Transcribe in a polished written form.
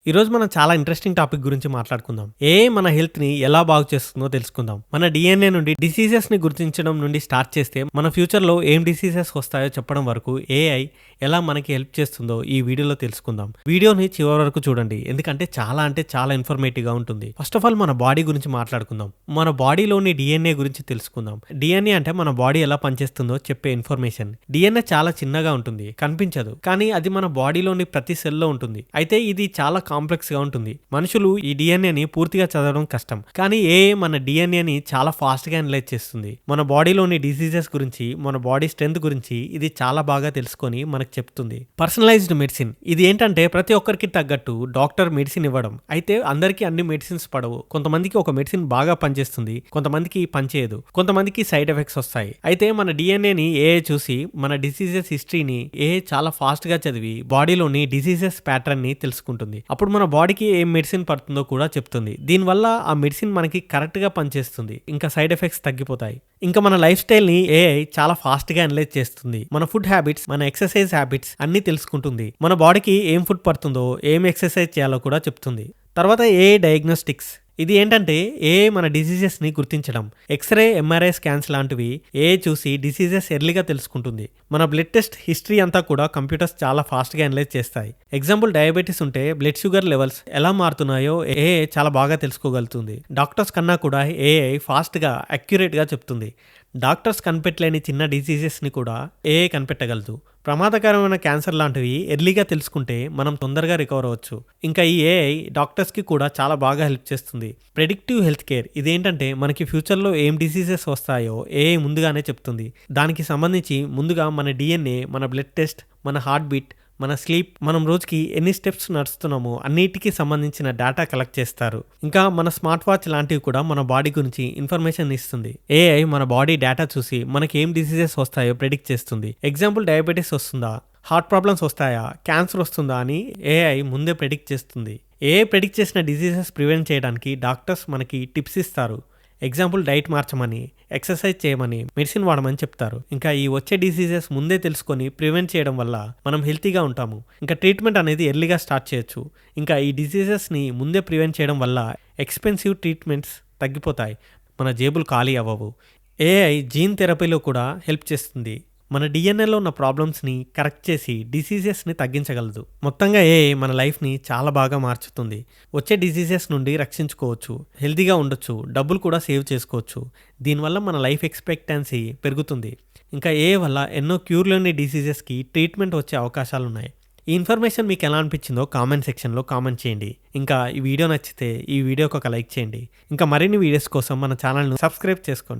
ఈరోజు మనం చాలా ఇంట్రెస్టింగ్ టాపిక్ గురించి మాట్లాడుకుందాం. ఏఐ మన హెల్త్‌ని ఎలా బాగు చేస్తుందో తెలుసుకుందాం. మన డీఎన్ఏ నుండి డిసీజెస్‌ని గుర్తించడం నుండి స్టార్ట్ చేస్తే, మన ఫ్యూచర్‌లో ఏం డిసీజెస్ వస్తాయో చెప్పడం వరకు ఏఐ ఎలా మనకి హెల్ప్ చేస్తుందో ఈ వీడియోలో తెలుసుకుందాం. వీడియోని చివరి వరకు చూడండి. ఎందుకంటే అంటే చాలా ఇన్ఫర్మేటివ్‌గా ఉంటుంది. ఫస్ట్ ఆఫ్ ఆల్ మన బాడీ గురించి మాట్లాడుకుందాం. మన బాడీలోని డీఎన్ఏ గురించి తెలుసుకుందాం. డీఎన్ఏ అంటే మన బాడీ ఎలా పనిచేస్తుందో చెప్పే ఇన్ఫర్మేషన్. డీఎన్ఏ చాలా చిన్నగా ఉంటుంది, కనిపించదు. కానీ అది మన బాడీలోని ప్రతి సెల్‌లో ఉంటుంది. అయితే ఇది చాలా కాంప్లెక్స్ గా ఉంటుంది. మనుషులు ఈ డిఎన్ఏని పూర్తిగా చదవడం కష్టం. కానీ ఏఐ మన డిఎన్ఏని చాలా ఫాస్ట్ గా అనలైజ్ చేస్తుంది. మన బాడీలోని డిసీజెస్ గురించి, మన బాడీ స్ట్రెంత్ గురించి ఇది చాలా బాగా తెలుసుకొని మనకు చెప్తుంది. పర్సనలైజ్డ్ మెడిసిన్ ఇది ఏంటంటే ప్రతి ఒక్కరికి తగ్గట్టు డాక్టర్ మెడిసిన్ ఇవ్వడం. అయితే అందరికీ అన్ని మెడిసిన్స్ పడవు. కొంతమందికి ఒక మెడిసిన్ బాగా పనిచేస్తుంది, కొంతమందికి పనిచేయదు, కొంతమందికి సైడ్ ఎఫెక్ట్స్ వస్తాయి. అయితే మన డిఎన్ఏని ఏఐ చూసి మన డిసీజెస్ హిస్టరీని ఏఐ చాలా ఫాస్ట్ గా చదివి బాడీలోని డిసీజెస్ ప్యాటర్న్ ని తెలుసుకుంటుంది. అప్పుడు మన బాడీకి ఏం మెడిసిన్ పడుతుందో కూడా చెప్తుంది. దీనివల్ల ఆ మెడిసిన్ మనకి కరెక్ట్ గా పనిచేస్తుంది, ఇంకా సైడ్ ఎఫెక్ట్స్ తగ్గిపోతాయి. ఇంకా మన లైఫ్ స్టైల్ ని ఏఐ చాలా ఫాస్ట్ గా అనలైజ్ చేస్తుంది. మన ఫుడ్ హ్యాబిట్స్, మన ఎక్సర్సైజ్ హ్యాబిట్స్ అన్ని తెలుసుకుంటుంది. మన బాడీకి ఏం ఫుడ్ పడుతుందో, ఏం ఎక్సర్సైజ్ చేయాలో కూడా చెప్తుంది. తర్వాత ఏఐ డయాగ్నోస్టిక్స్ ఇది ఏంటంటే ఏఐ మన డిసీజెస్ని గుర్తించడం. ఎక్స్రే, ఎంఆర్ఐ స్కాన్స్ లాంటివి ఏఐ చూసి డిసీజెస్ ఎర్లీగా తెలుసుకుంటుంది. మన బ్లడ్ టెస్ట్ హిస్టరీ అంతా కూడా కంప్యూటర్స్ చాలా ఫాస్ట్గా అనలైజ్ చేస్తాయి. ఎగ్జాంపుల్ డయాబెటీస్ ఉంటే బ్లడ్ షుగర్ లెవెల్స్ ఎలా మారుతున్నాయో ఏఐ చాలా బాగా తెలుసుకోగలుగుతుంది. డాక్టర్స్ కన్నా కూడా ఏఐ ఫాస్ట్గా అక్యురేట్గా చెప్తుంది. డాక్టర్స్ కనిపెట్టలేని చిన్న డిసీజెస్ని కూడా ఏఐ కనిపెట్టగలదు. ప్రమాదకరమైన క్యాన్సర్ లాంటివి ఎర్లీగా తెలుసుకుంటే మనం తొందరగా రికవర్ అవ్వచ్చు. ఇంకా ఈ ఏఐ డాక్టర్స్కి కూడా చాలా బాగా హెల్ప్ చేస్తుంది. ప్రెడిక్టివ్ హెల్త్ కేర్ ఇదేంటంటే మనకి ఫ్యూచర్లో ఏం డిసీజెస్ వస్తాయో ఏఐ ముందుగానే చెప్తుంది. దానికి సంబంధించి ముందుగా మన డిఎన్ఏ, మన బ్లడ్ టెస్ట్, మన హార్ట్ బీట్, మన స్లీప్, మనం రోజుకి ఎన్ని స్టెప్స్ నడుస్తున్నామో అన్నిటికీ సంబంధించిన డేటా కలెక్ట్ చేస్తారు. ఇంకా మన స్మార్ట్ వాచ్ లాంటివి కూడా మన బాడీ గురించి ఇన్ఫర్మేషన్ ఇస్తుంది. ఏఐ మన బాడీ డేటా చూసి మనకి ఏం డిసీజెస్ వస్తాయో ప్రెడిక్ట్ చేస్తుంది. ఎగ్జాంపుల్ డయాబెటీస్ వస్తుందా, హార్ట్ ప్రాబ్లమ్స్ వస్తాయా, క్యాన్సర్ వస్తుందా అని ఏఐ ముందే ప్రెడిక్ట్ చేస్తుంది. ఏఐ ప్రెడిక్ట్ చేసిన డిసీజెస్ ప్రివెంట్ చేయడానికి డాక్టర్స్ మనకి టిప్స్ ఇస్తారు. ఎగ్జాంపుల్ డైట్ మార్చమని, ఎక్సర్సైజ్ చేయమని, మెడిసిన్ వాడమని చెప్తారు. ఇంకా ఈ వచ్చే డిసీజెస్ ముందే తెలుసుకొని ప్రివెంట్ చేయడం వల్ల మనం హెల్తీగా ఉంటాము. ఇంకా ట్రీట్మెంట్ అనేది ఎర్లీగా స్టార్ట్ చేయొచ్చు. ఇంకా ఈ డిసీజెస్ని ముందే ప్రివెంట్ చేయడం వల్ల ఎక్స్పెన్సివ్ ట్రీట్మెంట్స్ తగ్గిపోతాయి, మన జేబులు ఖాళీ అవ్వవు. ఏఐ జీన్ థెరపీలో కూడా హెల్ప్ చేస్తుంది. మన డిఎన్ఏలో ఉన్న ప్రాబ్లమ్స్ని కరెక్ట్ చేసి డిసీజెస్ని తగ్గించగలదు. మొత్తంగా ఏఐ మన లైఫ్ని చాలా బాగా మార్చుతుంది. వచ్చే డిసీజెస్ నుండి రక్షించుకోవచ్చు, హెల్తీగా ఉండొచ్చు, డబ్బులు కూడా సేవ్ చేసుకోవచ్చు. దీనివల్ల మన లైఫ్ ఎక్స్పెక్టెన్సీ పెరుగుతుంది. ఇంకా ఏఐ వల్ల ఎన్నో క్యూర్ లేని డిసీజెస్కి ట్రీట్మెంట్ వచ్చే అవకాశాలు ఉన్నాయి. ఈ ఇన్ఫర్మేషన్ మీకు ఎలా అనిపించిందో కామెంట్ సెక్షన్లో కామెంట్ చేయండి. ఇంకా ఈ వీడియో నచ్చితే ఈ వీడియోకి ఒక లైక్ చేయండి. ఇంకా మరిన్ని వీడియోస్ కోసం మన ఛానల్ను సబ్స్క్రైబ్ చేసుకోండి.